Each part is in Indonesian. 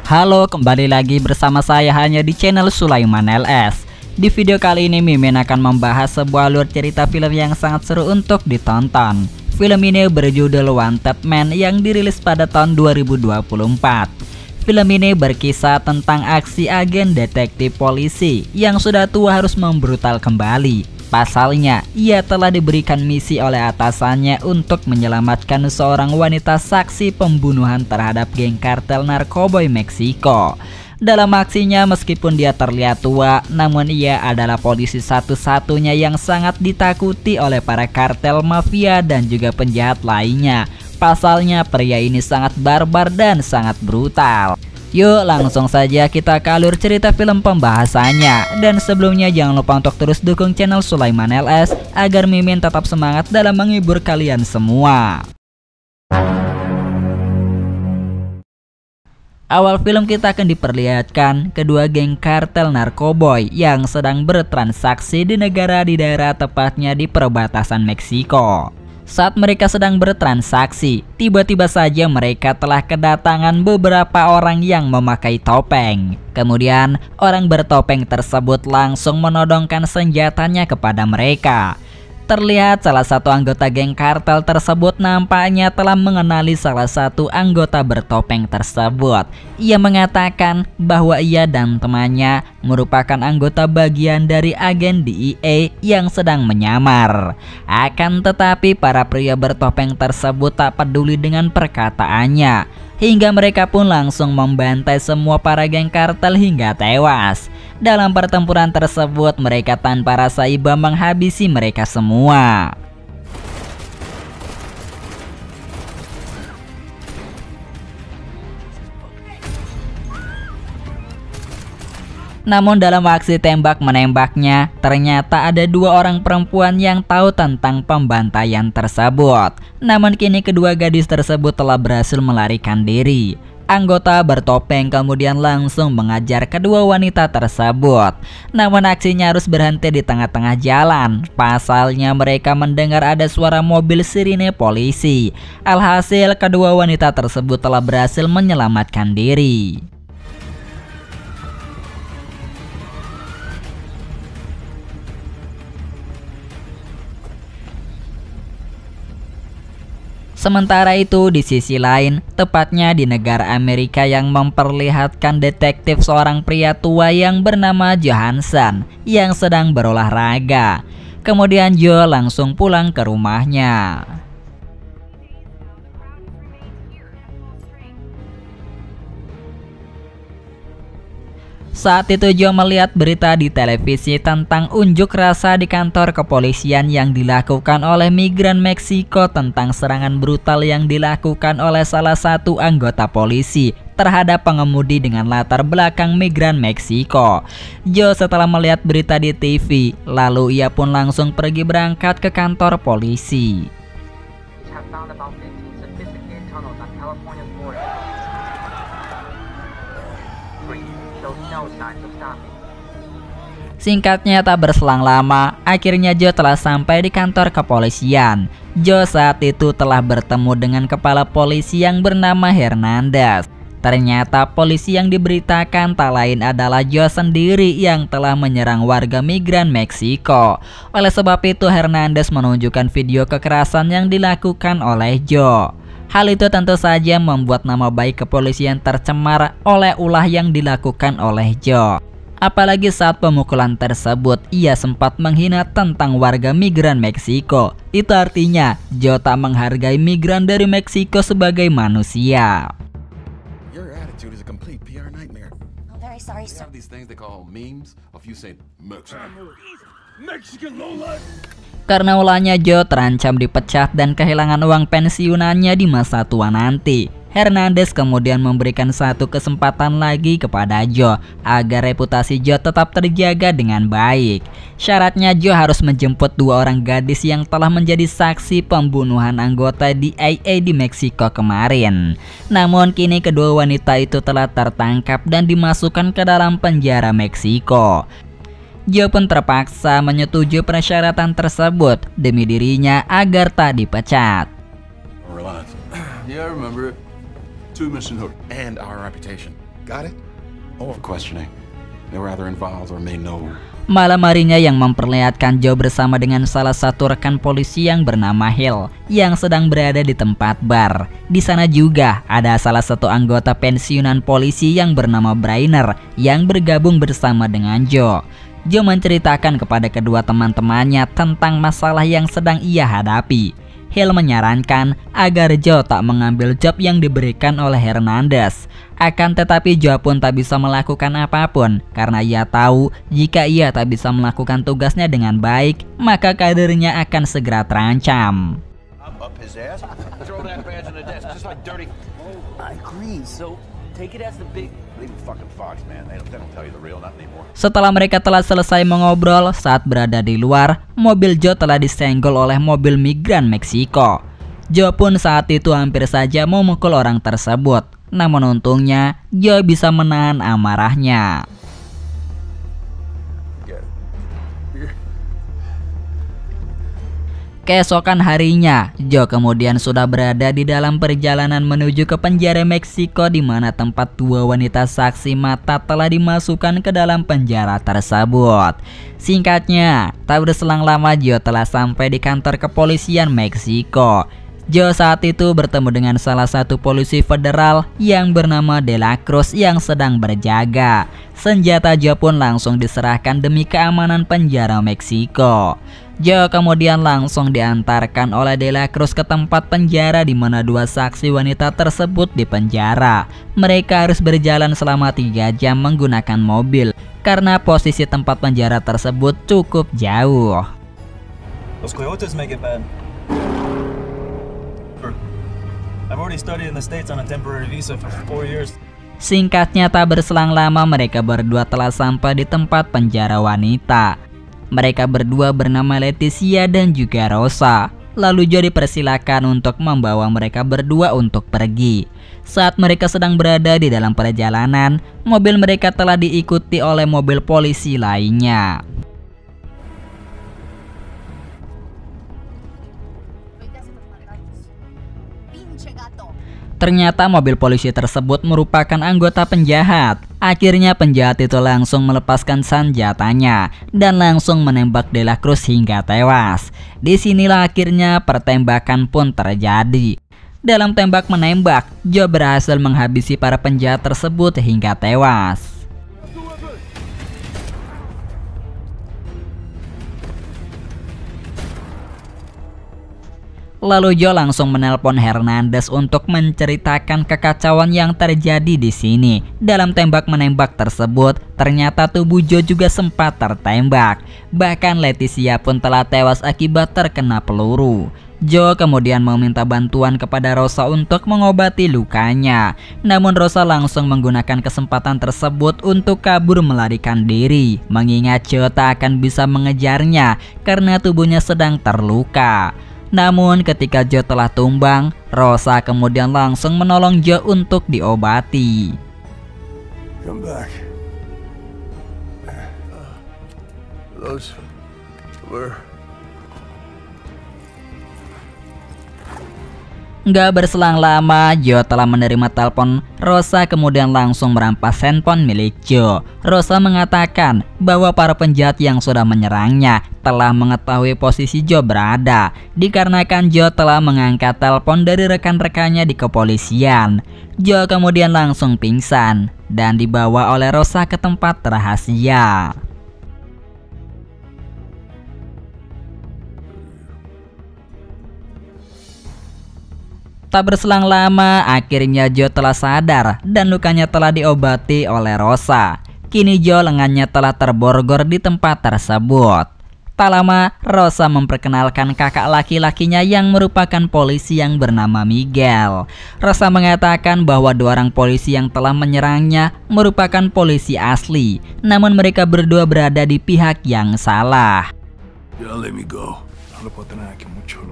Halo, kembali lagi bersama saya hanya di channel Sulaiman LS. Di video kali ini Mimin akan membahas sebuah alur cerita film yang sangat seru untuk ditonton. Film ini berjudul Wanted Man yang dirilis pada tahun 2024. Film ini berkisah tentang aksi agen detektif polisi yang sudah tua harus membrutal kembali. Pasalnya, ia telah diberikan misi oleh atasannya untuk menyelamatkan seorang wanita saksi pembunuhan terhadap geng kartel narkoboy Meksiko. Dalam aksinya, meskipun dia terlihat tua, namun ia adalah polisi satu-satunya yang sangat ditakuti oleh para kartel mafia dan juga penjahat lainnya. Pasalnya, pria ini sangat barbar dan sangat brutal. Yuk langsung saja kita ke alur cerita film pembahasannya. Dan sebelumnya jangan lupa untuk terus dukung channel Sulaiman LS agar Mimin tetap semangat dalam menghibur kalian semua. Awal film kita akan diperlihatkan kedua geng kartel narkoboy yang sedang bertransaksi di daerah tepatnya di perbatasan Meksiko. Saat mereka sedang bertransaksi, tiba-tiba saja mereka telah kedatangan beberapa orang yang memakai topeng. Kemudian, orang bertopeng tersebut langsung menodongkan senjatanya kepada mereka. Terlihat salah satu anggota geng kartel tersebut nampaknya telah mengenali salah satu anggota bertopeng tersebut. Ia mengatakan bahwa ia dan temannya merupakan anggota bagian dari agen DEA yang sedang menyamar. Akan tetapi para pria bertopeng tersebut tak peduli dengan perkataannya, hingga mereka pun langsung membantai semua para geng kartel hingga tewas. Dalam pertempuran tersebut, mereka tanpa rasa iba menghabisi mereka semua. Namun dalam aksi tembak-menembaknya, ternyata ada dua orang perempuan yang tahu tentang pembantaian tersebut. Namun kini kedua gadis tersebut telah berhasil melarikan diri. Anggota bertopeng kemudian langsung mengajar kedua wanita tersebut. Namun aksinya harus berhenti di tengah-tengah jalan. Pasalnya mereka mendengar ada suara mobil sirine polisi. Alhasil kedua wanita tersebut telah berhasil menyelamatkan diri. Sementara itu di sisi lain, tepatnya di negara Amerika yang memperlihatkan detektif seorang pria tua yang bernama Johansson yang sedang berolahraga. Kemudian Joe langsung pulang ke rumahnya. Saat itu Joe melihat berita di televisi tentang unjuk rasa di kantor kepolisian yang dilakukan oleh migran Meksiko tentang serangan brutal yang dilakukan oleh salah satu anggota polisi terhadap pengemudi dengan latar belakang migran Meksiko. Joe setelah melihat berita di TV, lalu ia pun langsung pergi berangkat ke kantor polisi. Singkatnya tak berselang lama, akhirnya Joe telah sampai di kantor kepolisian. Joe saat itu telah bertemu dengan kepala polisi yang bernama Hernandez. Ternyata polisi yang diberitakan tak lain adalah Joe sendiri yang telah menyerang warga migran Meksiko. Oleh sebab itu Hernandez menunjukkan video kekerasan yang dilakukan oleh Joe. Hal itu tentu saja membuat nama baik kepolisian tercemar oleh ulah yang dilakukan oleh Joe. Apalagi saat pemukulan tersebut, ia sempat menghina tentang warga migran Meksiko. Itu artinya, Joe tak menghargai migran dari Meksiko sebagai manusia. Karena ulahnya Joe terancam dipecat dan kehilangan uang pensiunannya di masa tua nanti. Hernandez kemudian memberikan satu kesempatan lagi kepada Joe agar reputasi Joe tetap terjaga dengan baik. Syaratnya Joe harus menjemput dua orang gadis yang telah menjadi saksi pembunuhan anggota DEA di Meksiko kemarin. Namun kini kedua wanita itu telah tertangkap dan dimasukkan ke dalam penjara Meksiko. Joe pun terpaksa menyetujui persyaratan tersebut demi dirinya agar tak dipecat. Yeah, I remember it. 2 mission hook and our reputation. Got it? Or questioning. They were either involved or made no. Malam harinya yang memperlihatkan Joe bersama dengan salah satu rekan polisi yang bernama Hill yang sedang berada di tempat bar. Di sana juga ada salah satu anggota pensiunan polisi yang bernama Brainer yang bergabung bersama dengan Joe. Joe menceritakan kepada kedua teman-temannya tentang masalah yang sedang ia hadapi. Hill menyarankan agar Joe tak mengambil job yang diberikan oleh Hernandez. Akan tetapi Joe pun tak bisa melakukan apapun karena ia tahu jika ia tak bisa melakukan tugasnya dengan baik, maka karirnya akan segera terancam. Setelah mereka telah selesai mengobrol, saat berada di luar, mobil Joe telah disenggol oleh mobil migran Meksiko. Joe pun saat itu hampir saja memukul orang tersebut. Namun untungnya, Joe bisa menahan amarahnya. Keesokan harinya, Joe kemudian sudah berada di dalam perjalanan menuju ke penjara Meksiko di mana tempat dua wanita saksi mata telah dimasukkan ke dalam penjara tersebut. Singkatnya, tak berselang lama Joe telah sampai di kantor kepolisian Meksiko. Joe saat itu bertemu dengan salah satu polisi federal yang bernama De La Cruz yang sedang berjaga. Senjata Joe pun langsung diserahkan demi keamanan penjara Meksiko. Joe kemudian langsung diantarkan oleh De La Cruz ke tempat penjara di mana dua saksi wanita tersebut dipenjara. Mereka harus berjalan selama 3 jam menggunakan mobil karena posisi tempat penjara tersebut cukup jauh. Los coyotes make it bad. I've already studied in the States on a temporary visa for 4 years. Singkatnya, tak berselang lama mereka berdua telah sampai di tempat penjara wanita. Mereka berdua bernama Leticia dan juga Rosa. Lalu Joe dipersilakan untuk membawa mereka berdua untuk pergi. Saat mereka sedang berada di dalam perjalanan, mobil mereka telah diikuti oleh mobil polisi lainnya. Ternyata mobil polisi tersebut merupakan anggota penjahat. Akhirnya penjahat itu langsung melepaskan senjatanya dan langsung menembak De La Cruz hingga tewas. Disinilah akhirnya pertembakan pun terjadi. Dalam tembak menembak, Joe berhasil menghabisi para penjahat tersebut hingga tewas. Lalu Joe langsung menelpon Hernandez untuk menceritakan kekacauan yang terjadi di sini. Dalam tembak menembak tersebut, ternyata tubuh Joe juga sempat tertembak. Bahkan Leticia pun telah tewas akibat terkena peluru. Joe kemudian meminta bantuan kepada Rosa untuk mengobati lukanya. Namun Rosa langsung menggunakan kesempatan tersebut untuk kabur melarikan diri, mengingat Joe tak akan bisa mengejarnya karena tubuhnya sedang terluka. Namun ketika Joe telah tumbang, Rosa kemudian langsung menolong Joe untuk diobati. Come back. Those were... Nggak berselang lama, Joe telah menerima telepon. Rosa kemudian langsung merampas handphone milik Joe. Rosa mengatakan bahwa para penjahat yang sudah menyerangnya telah mengetahui posisi Joe berada, dikarenakan Joe telah mengangkat telepon dari rekan-rekannya di kepolisian. Joe kemudian langsung pingsan dan dibawa oleh Rosa ke tempat rahasia. Tak berselang lama, akhirnya Joe telah sadar dan lukanya telah diobati oleh Rosa. Kini Joe lengannya telah terborgol di tempat tersebut. Tak lama, Rosa memperkenalkan kakak laki-lakinya yang merupakan polisi yang bernama Miguel. Rosa mengatakan bahwa dua orang polisi yang telah menyerangnya merupakan polisi asli, namun mereka berdua berada di pihak yang salah. Let me go. No le puedo tener aquí mucho.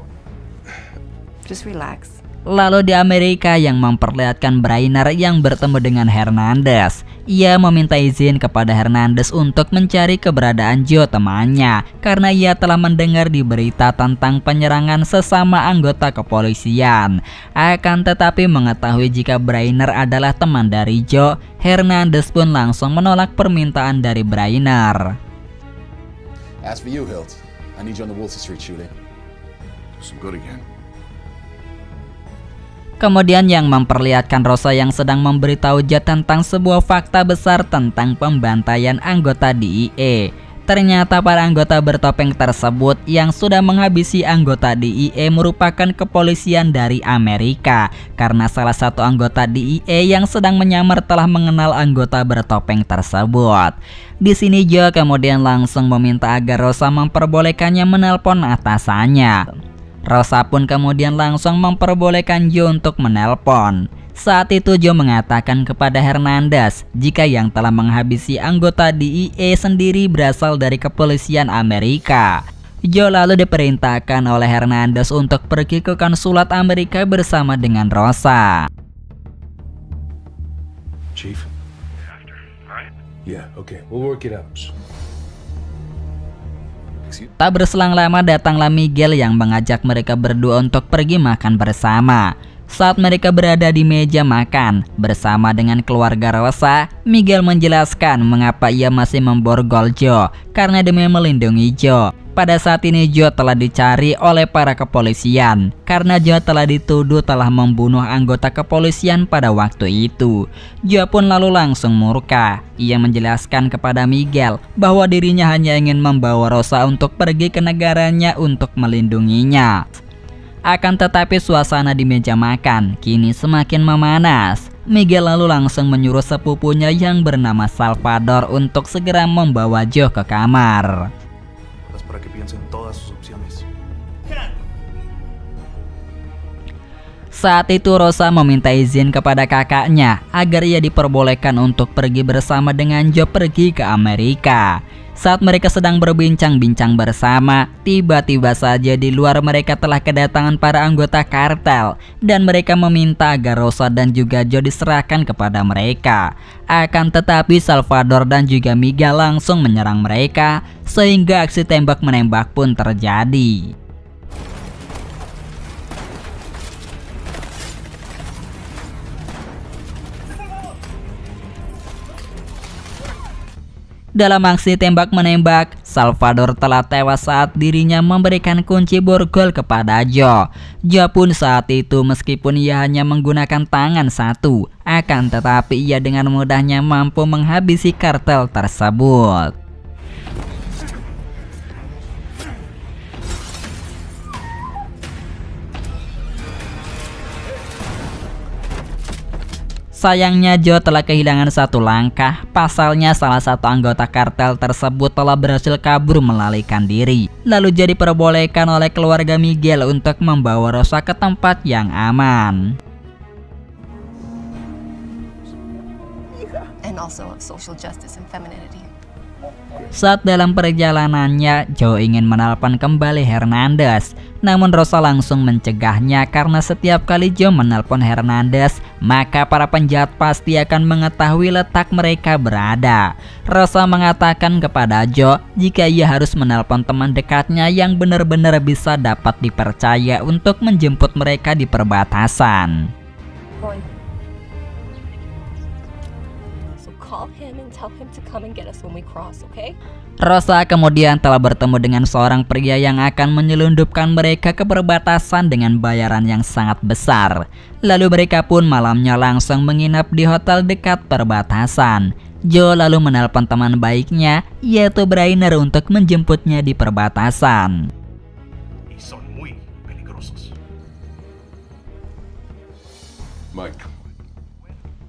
Just relax. Lalu di Amerika yang memperlihatkan Brainer yang bertemu dengan Hernandez. Ia meminta izin kepada Hernandez untuk mencari keberadaan Joe temannya karena ia telah mendengar di berita tentang penyerangan sesama anggota kepolisian. Akan tetapi mengetahui jika Brainer adalah teman dari Joe, Hernandez pun langsung menolak permintaan dari Brainer. As for you, Hilt, I need you on the Woolsey Street shooting. Some good again. Kemudian yang memperlihatkan Rosa yang sedang memberitahu Joe tentang sebuah fakta besar tentang pembantaian anggota DEA. Ternyata para anggota bertopeng tersebut yang sudah menghabisi anggota DEA merupakan kepolisian dari Amerika karena salah satu anggota DEA yang sedang menyamar telah mengenal anggota bertopeng tersebut. Di sini Joe kemudian langsung meminta agar Rosa memperbolehkannya menelpon atasannya. Rosa pun kemudian langsung memperbolehkan Joe untuk menelpon. Saat itu Joe mengatakan kepada Hernandez jika yang telah menghabisi anggota DEA sendiri berasal dari kepolisian Amerika. Joe lalu diperintahkan oleh Hernandez untuk pergi ke konsulat Amerika bersama dengan Rosa. Chief? Yeah, okay. We'll work it out. Tak berselang lama datanglah Miguel yang mengajak mereka berdua untuk pergi makan bersama. Saat mereka berada di meja makan bersama dengan keluarga Rosa, Miguel menjelaskan mengapa ia masih memborgol Joe karena demi melindungi Joe. Pada saat ini Joe telah dicari oleh para kepolisian karena Joe telah dituduh telah membunuh anggota kepolisian pada waktu itu. Joe pun lalu langsung murka. Ia menjelaskan kepada Miguel bahwa dirinya hanya ingin membawa Rosa untuk pergi ke negaranya untuk melindunginya. Akan tetapi suasana di meja makan kini semakin memanas. Miguel lalu langsung menyuruh sepupunya yang bernama Salvador untuk segera membawa Joe ke kamar. Para que piensen todas sus opciones. Saat itu Rosa meminta izin kepada kakaknya agar ia diperbolehkan untuk pergi bersama dengan Joe pergi ke Amerika. Saat mereka sedang berbincang-bincang bersama, tiba-tiba saja di luar mereka telah kedatangan para anggota kartel dan mereka meminta agar Rosa dan juga Joe diserahkan kepada mereka. Akan tetapi Salvador dan juga Miguel langsung menyerang mereka sehingga aksi tembak-menembak pun terjadi. Dalam aksi tembak-menembak, Salvador telah tewas saat dirinya memberikan kunci borgol kepada Joe. Joe pun saat itu meskipun ia hanya menggunakan tangan satu, akan tetapi ia dengan mudahnya mampu menghabisi kartel tersebut. Sayangnya Joe telah kehilangan satu langkah, pasalnya salah satu anggota kartel tersebut telah berhasil kabur melarikan diri. Lalu Joe diperbolehkan oleh keluarga Miguel untuk membawa Rosa ke tempat yang aman. And also of social justice and femininity. Saat dalam perjalanannya, Joe ingin menelpon kembali Hernandez. Namun Rosa langsung mencegahnya karena setiap kali Joe menelpon Hernandez, maka para penjahat pasti akan mengetahui letak mereka berada. Rosa mengatakan kepada Joe jika ia harus menelpon teman dekatnya yang benar-benar bisa dapat dipercaya untuk menjemput mereka di perbatasan. Call him and tell him to come and get us when we cross, okay? Rosa kemudian telah bertemu dengan seorang pria yang akan menyelundupkan mereka ke perbatasan dengan bayaran yang sangat besar. Lalu mereka pun malamnya langsung menginap di hotel dekat perbatasan. Joe lalu menelpon teman baiknya, yaitu Brainer untuk menjemputnya di perbatasan. Mike.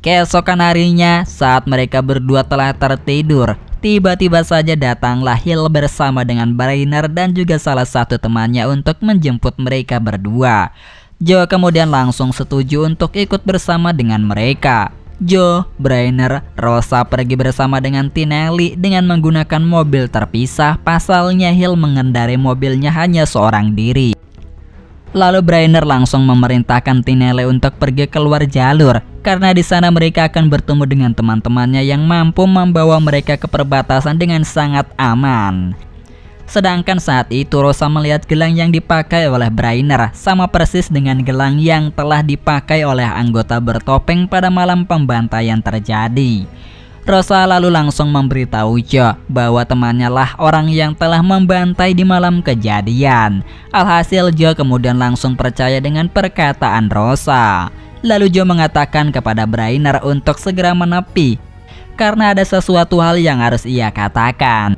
Keesokan harinya, saat mereka berdua telah tertidur, tiba-tiba saja datanglah Hill bersama dengan Brainer dan juga salah satu temannya untuk menjemput mereka berdua. Joe kemudian langsung setuju untuk ikut bersama dengan mereka. Joe, Brainer, Rosa pergi bersama dengan Tinelli dengan menggunakan mobil terpisah, pasalnya Hill mengendarai mobilnya hanya seorang diri. Lalu Brainer langsung memerintahkan Tinelli untuk pergi keluar jalur karena di sana mereka akan bertemu dengan teman-temannya yang mampu membawa mereka ke perbatasan dengan sangat aman. Sedangkan saat itu Rosa melihat gelang yang dipakai oleh Brainer sama persis dengan gelang yang telah dipakai oleh anggota bertopeng pada malam pembantaian terjadi. Rosa lalu langsung memberitahu Joe bahwa temannya lah orang yang telah membantai di malam kejadian. Alhasil Joe kemudian langsung percaya dengan perkataan Rosa. Lalu Joe mengatakan kepada Brainer untuk segera menepi karena ada sesuatu hal yang harus ia katakan.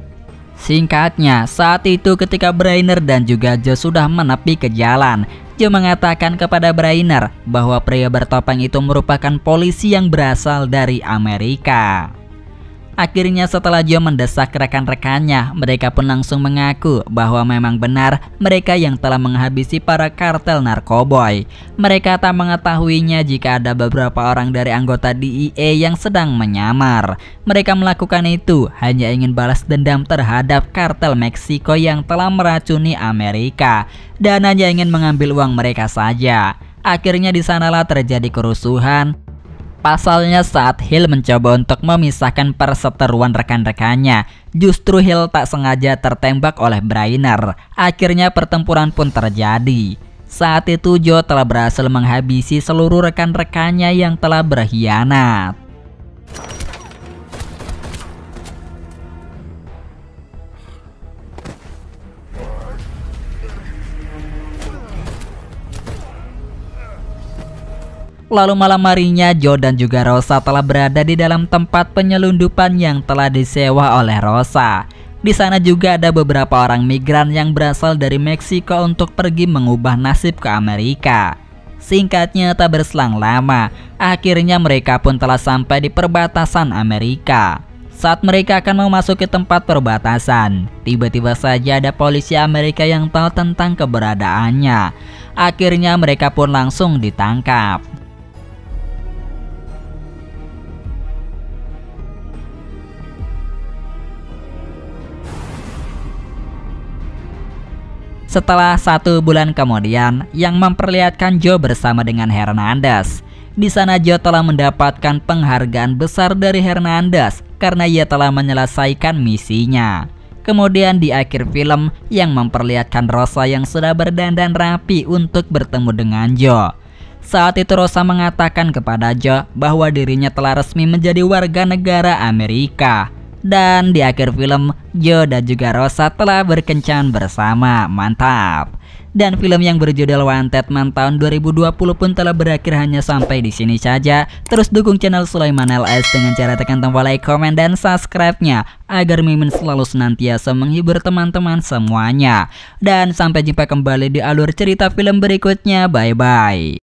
Singkatnya, saat itu ketika Brainer dan juga Joe sudah menepi ke jalan, Joe mengatakan kepada Brainer bahwa pria bertopeng itu merupakan polisi yang berasal dari Amerika. Akhirnya setelah Joe mendesak rekan-rekannya, mereka pun langsung mengaku bahwa memang benar mereka yang telah menghabisi para kartel narkoboy. Mereka tak mengetahuinya jika ada beberapa orang dari anggota DEA yang sedang menyamar. Mereka melakukan itu hanya ingin balas dendam terhadap kartel Meksiko yang telah meracuni Amerika dan hanya ingin mengambil uang mereka saja. Akhirnya di sanalah terjadi kerusuhan. Pasalnya saat Hill mencoba untuk memisahkan perseteruan rekan-rekannya, justru Hill tak sengaja tertembak oleh Brainer. Akhirnya pertempuran pun terjadi. Saat itu Joe telah berhasil menghabisi seluruh rekan-rekannya yang telah berkhianat. Lalu malam harinya Joe dan juga Rosa telah berada di dalam tempat penyelundupan yang telah disewa oleh Rosa. Di sana juga ada beberapa orang migran yang berasal dari Meksiko untuk pergi mengubah nasib ke Amerika. Singkatnya tak berselang lama, akhirnya mereka pun telah sampai di perbatasan Amerika. Saat mereka akan memasuki tempat perbatasan, tiba-tiba saja ada polisi Amerika yang tahu tentang keberadaannya. Akhirnya mereka pun langsung ditangkap. Setelah 1 bulan kemudian, yang memperlihatkan Joe bersama dengan Hernandez. Di sana Joe telah mendapatkan penghargaan besar dari Hernandez karena ia telah menyelesaikan misinya. Kemudian di akhir film yang memperlihatkan Rosa yang sudah berdandan rapi untuk bertemu dengan Joe. Saat itu Rosa mengatakan kepada Joe bahwa dirinya telah resmi menjadi warga negara Amerika. Dan di akhir film, Joe dan juga Rosa telah berkencan bersama. Mantap. Dan film yang berjudul Wanted Man tahun 2020 pun telah berakhir hanya sampai di sini saja. Terus dukung channel Sulaiman LS dengan cara tekan tombol like, komen, dan subscribe-nya agar Mimin selalu senantiasa menghibur teman-teman semuanya. Dan sampai jumpa kembali di alur cerita film berikutnya. Bye-bye.